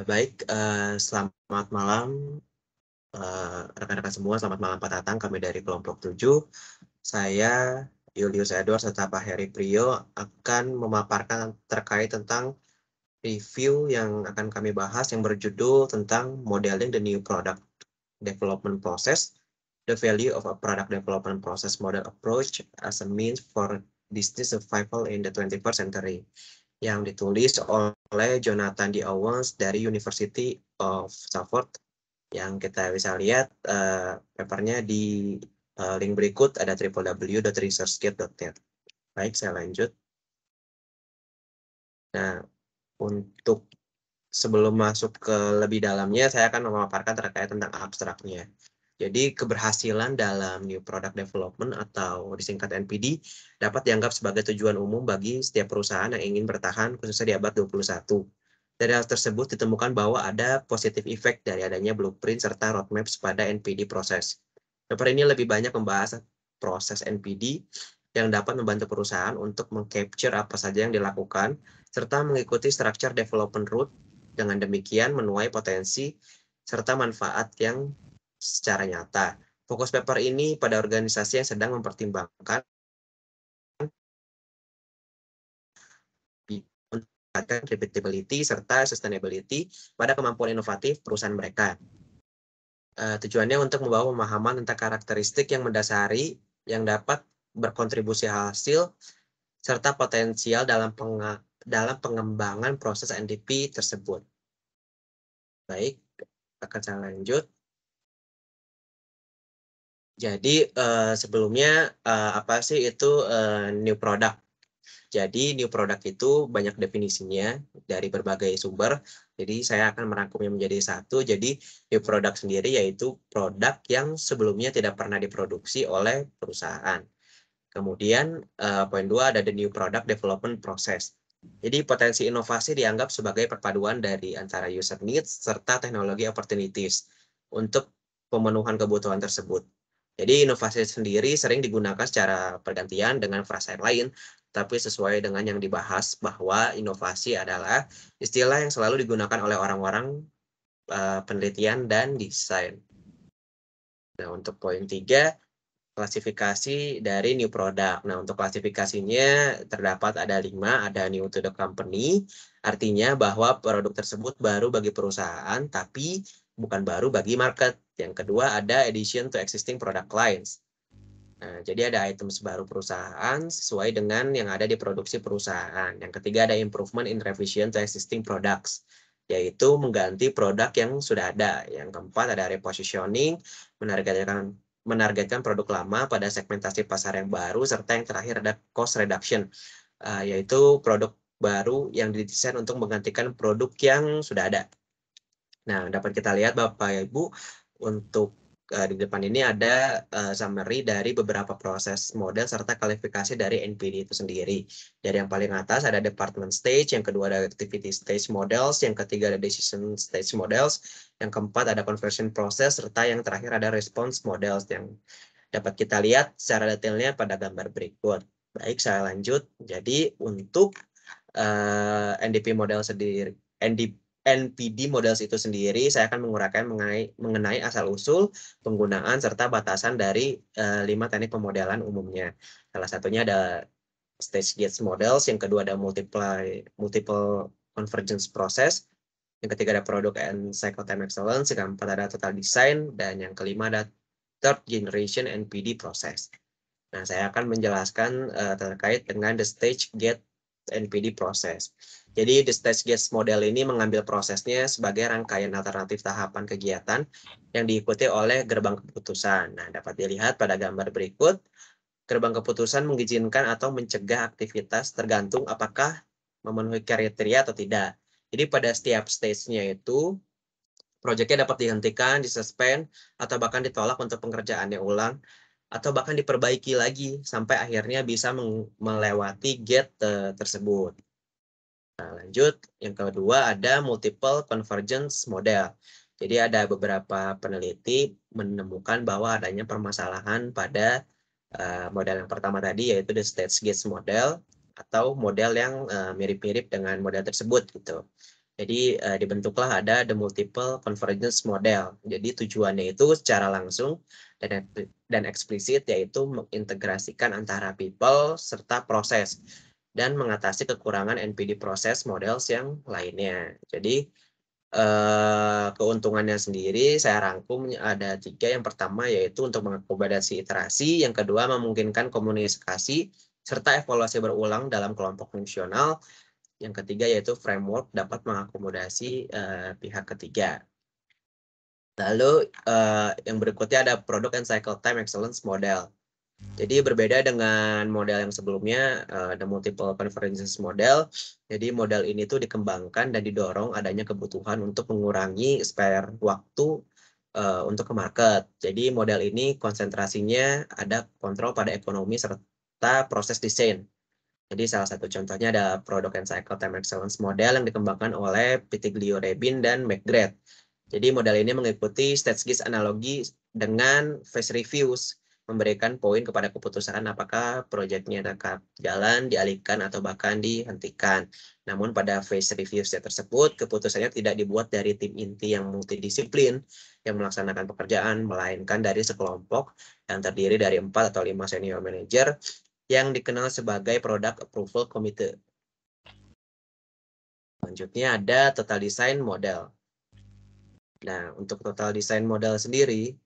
Baik, selamat malam, rekan-rekan semua, selamat malam Pak Tatang, kami dari kelompok 7. Saya, Julius Edward, serta Pak Heri Priyo akan memaparkan terkait tentang review yang akan kami bahas yang berjudul tentang Modeling the New Product Development Process, the Value of a Product Development Process Model Approach as a Means for Business Survival in the 21st Century, yang ditulis oleh Jonathan D. Owens dari University of Salford. Yang kita bisa lihat papernya di link berikut, ada www.researchgate.net. Baik, saya lanjut. Nah, untuk sebelum masuk ke lebih dalamnya, saya akan memaparkan terkait tentang abstraknya. Jadi, keberhasilan dalam New Product Development atau disingkat NPD dapat dianggap sebagai tujuan umum bagi setiap perusahaan yang ingin bertahan, khususnya di abad 21. Dari hal tersebut ditemukan bahwa ada positive effect dari adanya blueprint serta roadmaps pada NPD proses. Paper ini lebih banyak membahas proses NPD yang dapat membantu perusahaan untuk mengcapture apa saja yang dilakukan, serta mengikuti structure development route. Dengan demikian menuai potensi serta manfaat yang secara nyata. Fokus paper ini pada organisasi yang sedang mempertimbangkan meningkatkan repeatability serta sustainability pada kemampuan inovatif perusahaan mereka. Tujuannya untuk membawa pemahaman tentang karakteristik yang mendasari yang dapat berkontribusi hasil serta potensial dalam pengembangan proses NDP tersebut. Baik, akan saya lanjut. Jadi, sebelumnya, apa sih itu, new product? Jadi new product itu banyak definisinya dari berbagai sumber, jadi saya akan merangkumnya menjadi satu. Jadi new product sendiri yaitu produk yang sebelumnya tidak pernah diproduksi oleh perusahaan. Kemudian, poin 2 ada the new product development process. Jadi potensi inovasi dianggap sebagai perpaduan dari antara user needs serta teknologi opportunities untuk pemenuhan kebutuhan tersebut. Jadi inovasi sendiri sering digunakan secara pergantian dengan frasa yang lain, tapi sesuai dengan yang dibahas bahwa inovasi adalah istilah yang selalu digunakan oleh orang-orang penelitian dan desain. Nah, untuk poin 3, klasifikasi dari new product. Nah, untuk klasifikasinya terdapat ada 5, ada new to the company, artinya bahwa produk tersebut baru bagi perusahaan, tapi bukan baru bagi market. Yang kedua ada addition to existing product lines. Nah, jadi ada items baru perusahaan sesuai dengan yang ada di produksi perusahaan. Yang ketiga ada improvement in revision to existing products, yaitu mengganti produk yang sudah ada. Yang keempat ada repositioning, menargetkan produk lama pada segmentasi pasar yang baru, serta yang terakhir ada cost reduction, yaitu produk baru yang didesain untuk menggantikan produk yang sudah ada. Nah, dapat kita lihat Bapak Ibu, untuk di depan ini ada summary dari beberapa proses model serta kualifikasi dari NPD itu sendiri. Dari yang paling atas ada department stage, yang kedua ada activity stage models, yang ketiga ada decision stage models, yang keempat ada conversion process, serta yang terakhir ada response models yang dapat kita lihat secara detailnya pada gambar berikut. Baik, saya lanjut. Jadi untuk NDP model sendiri, NPD models itu sendiri, saya akan menguraikan mengenai asal-usul, penggunaan, serta batasan dari 5 teknik pemodelan umumnya. Salah satunya ada stage gate models, yang kedua ada multiple convergence process, yang ketiga ada product and cycle time excellence, yang keempat ada total design, dan yang kelima ada third generation NPD process. Nah, saya akan menjelaskan terkait dengan the stage gate NPD process. Jadi the stage gate model ini mengambil prosesnya sebagai rangkaian alternatif tahapan kegiatan yang diikuti oleh gerbang keputusan. Nah, dapat dilihat pada gambar berikut, gerbang keputusan mengizinkan atau mencegah aktivitas tergantung apakah memenuhi kriteria atau tidak. Jadi pada setiap stage-nya itu, proyeknya dapat dihentikan, disuspend, atau bahkan ditolak untuk pengerjaannya ulang, atau bahkan diperbaiki lagi sampai akhirnya bisa melewati gate tersebut. Nah, lanjut, yang kedua ada multiple convergence model. Jadi ada beberapa peneliti menemukan bahwa adanya permasalahan pada model yang pertama tadi, yaitu the stage gate model, atau model yang mirip-mirip dengan model tersebut gitu. Jadi dibentuklah ada the multiple convergence model. Jadi tujuannya itu secara langsung dan eksplisit yaitu mengintegrasikan antara people serta proses dan mengatasi kekurangan NPD proses models yang lainnya. Jadi keuntungannya sendiri saya rangkum ada 3. Yang pertama yaitu untuk mengakomodasi iterasi, yang kedua memungkinkan komunikasi serta evaluasi berulang dalam kelompok fungsional, yang ketiga yaitu framework dapat mengakomodasi pihak ketiga. Lalu yang berikutnya ada product and cycle time excellence model. Jadi berbeda dengan model yang sebelumnya, the multiple convergence model. Jadi model ini tuh dikembangkan dan didorong adanya kebutuhan untuk mengurangi spare waktu untuk ke market. Jadi model ini konsentrasinya ada kontrol pada ekonomi serta proses desain. Jadi salah satu contohnya ada Product and Cycle Time Excellence model yang dikembangkan oleh Pitiglio Rebin dan McGrath. Jadi model ini mengikuti stage gate analogi dengan phase reviews, memberikan poin kepada keputusan apakah proyeknya tetap jalan, dialihkan, atau bahkan dihentikan. Namun pada phase reviews tersebut, keputusannya tidak dibuat dari tim inti yang multidisiplin yang melaksanakan pekerjaan, melainkan dari sekelompok yang terdiri dari 4 atau 5 senior manager yang dikenal sebagai Product Approval Committee. Selanjutnya ada Total Design Model. Nah, untuk Total Design Model sendiri,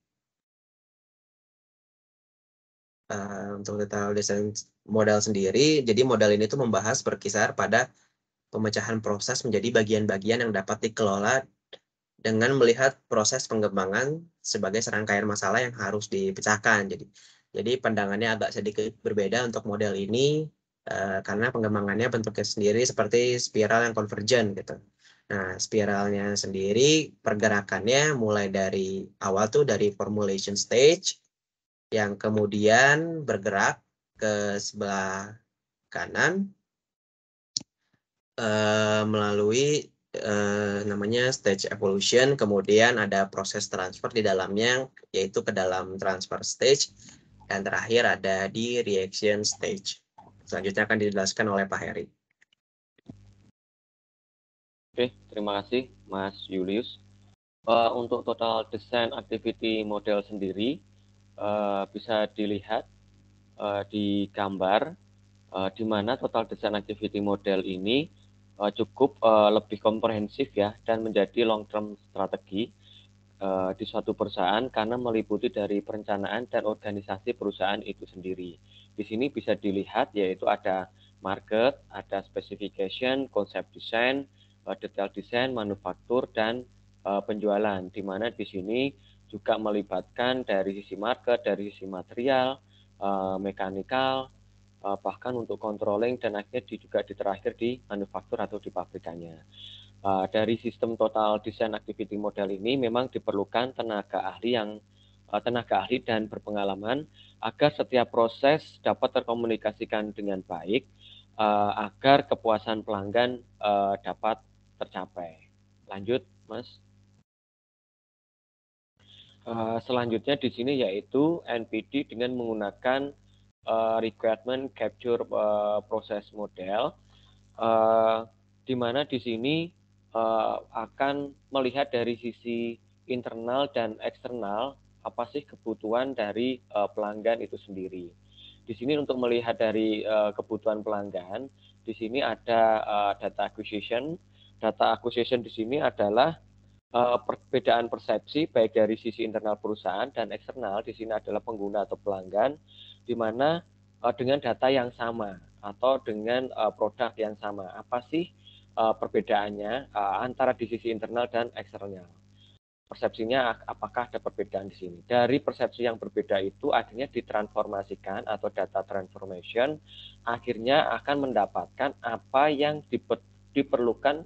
jadi model ini tuh membahas berkisar pada pemecahan proses menjadi bagian-bagian yang dapat dikelola dengan melihat proses pengembangan sebagai serangkaian masalah yang harus dipecahkan. Jadi pandangannya agak sedikit berbeda untuk model ini karena pengembangannya bentuknya sendiri seperti spiral yang konvergen gitu. Nah, spiralnya sendiri pergerakannya mulai dari awal tuh dari formulation stage yang kemudian bergerak ke sebelah kanan melalui namanya stage evolution, kemudian ada proses transfer di dalamnya, yaitu ke dalam transfer stage, dan terakhir ada di reaction stage. Selanjutnya akan dijelaskan oleh Pak Heri. Oke, terima kasih Mas Julius. Untuk total design activity model sendiri bisa dilihat di gambar di mana total design activity model ini cukup lebih komprehensif ya dan menjadi long term strategi di suatu perusahaan karena meliputi dari perencanaan dan organisasi perusahaan itu sendiri. Di sini bisa dilihat yaitu ada market, ada specification, konsep desain, detail desain, manufaktur, dan penjualan. Di mana di sini juga melibatkan dari sisi market, dari sisi material, mekanikal, bahkan untuk controlling dan akhirnya juga terakhir di manufaktur atau di pabrikannya. Dari sistem total design activity model ini memang diperlukan tenaga ahli dan berpengalaman agar setiap proses dapat terkomunikasikan dengan baik agar kepuasan pelanggan dapat tercapai. Lanjut, Mas. Selanjutnya di sini yaitu NPD dengan menggunakan requirement capture process model, di mana di sini akan melihat dari sisi internal dan eksternal apa sih kebutuhan dari pelanggan itu sendiri. Di sini untuk melihat dari kebutuhan pelanggan, di sini ada data acquisition. Data acquisition di sini adalah perbedaan persepsi baik dari sisi internal perusahaan dan eksternal. Di sini adalah pengguna atau pelanggan, di mana dengan data yang sama atau dengan produk yang sama. Apa sih perbedaannya antara di sisi internal dan eksternal? Persepsinya apakah ada perbedaan di sini? Dari persepsi yang berbeda itu akhirnya ditransformasikan atau data transformation akhirnya akan mendapatkan apa yang diperlukan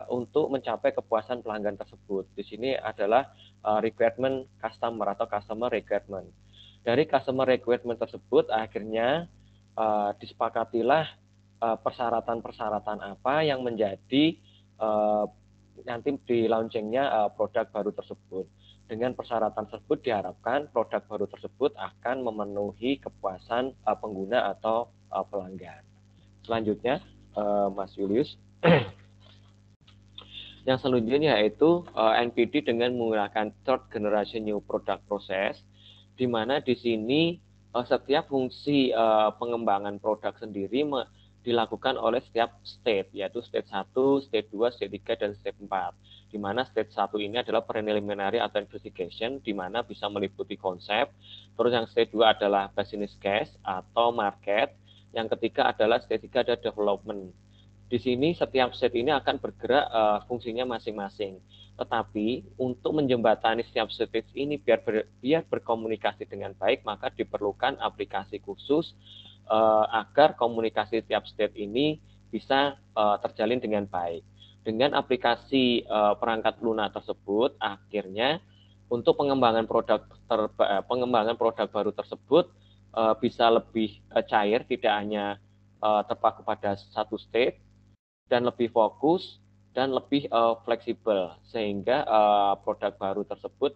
untuk mencapai kepuasan pelanggan tersebut. Di sini adalah requirement customer atau customer requirement. Dari customer requirement tersebut akhirnya disepakatilah persyaratan-persyaratan apa yang menjadi nanti di launchingnya produk baru tersebut. Dengan persyaratan tersebut diharapkan produk baru tersebut akan memenuhi kepuasan pengguna atau pelanggan. Selanjutnya, Mas Julius. Yang selanjutnya yaitu NPD dengan menggunakan third generation new product process, di mana di sini setiap fungsi pengembangan produk sendiri dilakukan oleh setiap state, yaitu state 1, state 2, state 3, dan state 4. Di mana state 1 ini adalah preliminary atau investigation, di mana bisa meliputi konsep. Terus yang state 2 adalah business case atau market. Yang ketiga adalah state 3 adalah development. Di sini setiap state ini akan bergerak fungsinya masing-masing. Tetapi untuk menjembatani setiap state ini biar berkomunikasi dengan baik, maka diperlukan aplikasi khusus agar komunikasi tiap state ini bisa terjalin dengan baik. Dengan aplikasi perangkat lunak tersebut, akhirnya untuk pengembangan produk baru tersebut bisa lebih cair, tidak hanya terpaku pada satu state, dan lebih fokus dan lebih fleksibel, sehingga produk baru tersebut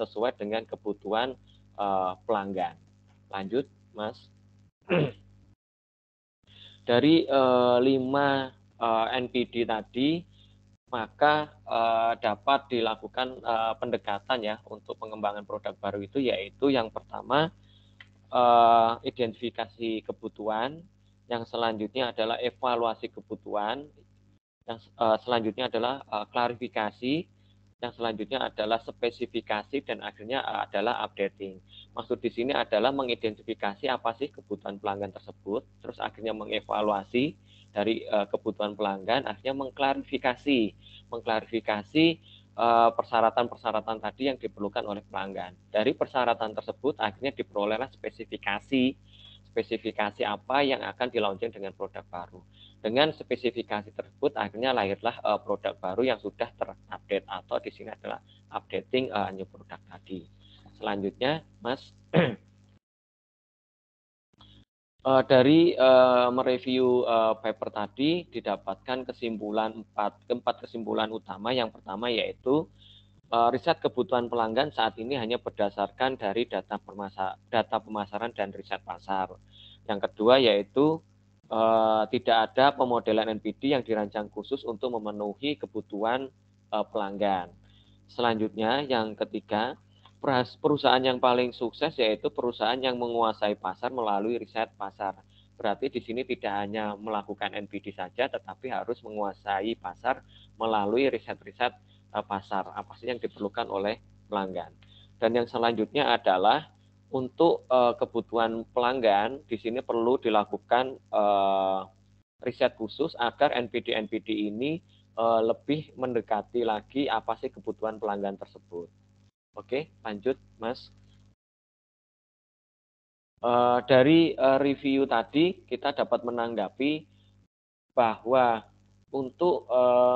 sesuai dengan kebutuhan pelanggan. Lanjut, Mas. Dari 5 NPD tadi, maka dapat dilakukan pendekatan ya untuk pengembangan produk baru itu, yaitu yang pertama identifikasi kebutuhan, yang selanjutnya adalah evaluasi kebutuhan, yang selanjutnya adalah klarifikasi, yang selanjutnya adalah spesifikasi, dan akhirnya adalah updating. Maksud di sini adalah mengidentifikasi apa sih kebutuhan pelanggan tersebut, terus akhirnya mengevaluasi dari kebutuhan pelanggan, akhirnya mengklarifikasi persyaratan-persyaratan tadi yang diperlukan oleh pelanggan. Dari persyaratan tersebut akhirnya diperolehlah spesifikasi apa yang akan di-launching dengan produk baru. Dengan spesifikasi tersebut akhirnya lahirlah produk baru yang sudah terupdate, atau di sini adalah updating new produk tadi. Selanjutnya, Mas, dari mereview paper tadi didapatkan empat kesimpulan utama. Yang pertama yaitu riset kebutuhan pelanggan saat ini hanya berdasarkan dari data pemasaran dan riset pasar. Yang kedua yaitu tidak ada pemodelan NPD yang dirancang khusus untuk memenuhi kebutuhan pelanggan. Selanjutnya, yang ketiga, perusahaan yang paling sukses yaitu perusahaan yang menguasai pasar melalui riset pasar. Berarti di sini tidak hanya melakukan NPD saja, tetapi harus menguasai pasar melalui riset-riset pasar, apa sih yang diperlukan oleh pelanggan. Dan yang selanjutnya adalah untuk kebutuhan pelanggan, di sini perlu dilakukan riset khusus agar NPD-NPD ini lebih mendekati lagi apa sih kebutuhan pelanggan tersebut. Oke, lanjut, Mas. Dari review tadi, kita dapat menanggapi bahwa untuk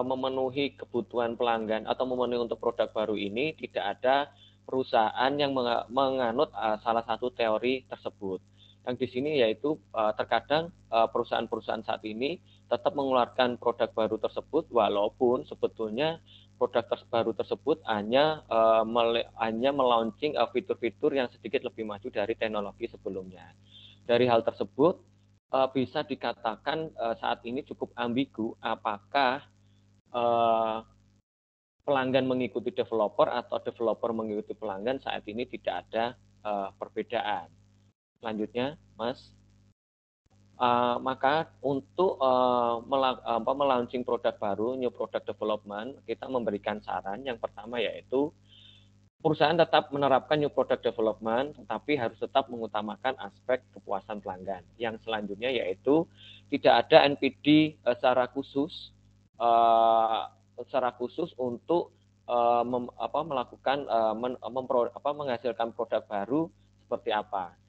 memenuhi kebutuhan pelanggan atau memenuhi untuk produk baru ini, tidak ada perusahaan yang menganut salah satu teori tersebut. Yang di sini yaitu terkadang perusahaan-perusahaan saat ini tetap mengeluarkan produk baru tersebut, walaupun sebetulnya produk baru tersebut hanya melaunching fitur-fitur yang sedikit lebih maju dari teknologi sebelumnya. Dari hal tersebut, bisa dikatakan saat ini cukup ambigu apakah pelanggan mengikuti developer atau developer mengikuti pelanggan. Saat ini tidak ada perbedaan. Selanjutnya, Mas. Maka untuk melaunching produk baru, new product development, kita memberikan saran. Yang pertama yaitu perusahaan tetap menerapkan new product development, tetapi harus tetap mengutamakan aspek kepuasan pelanggan. Yang selanjutnya yaitu tidak ada NPD secara khusus untuk menghasilkan produk baru seperti apa.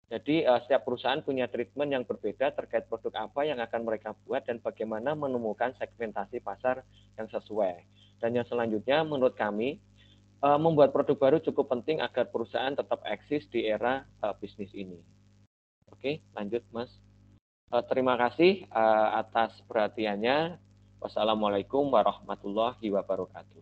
Jadi setiap perusahaan punya treatment yang berbeda terkait produk apa yang akan mereka buat dan bagaimana menemukan segmentasi pasar yang sesuai. Dan yang selanjutnya menurut kami, membuat produk baru cukup penting agar perusahaan tetap eksis di era bisnis ini. Oke, lanjut, Mas. Terima kasih atas perhatiannya. Wassalamualaikum warahmatullahi wabarakatuh.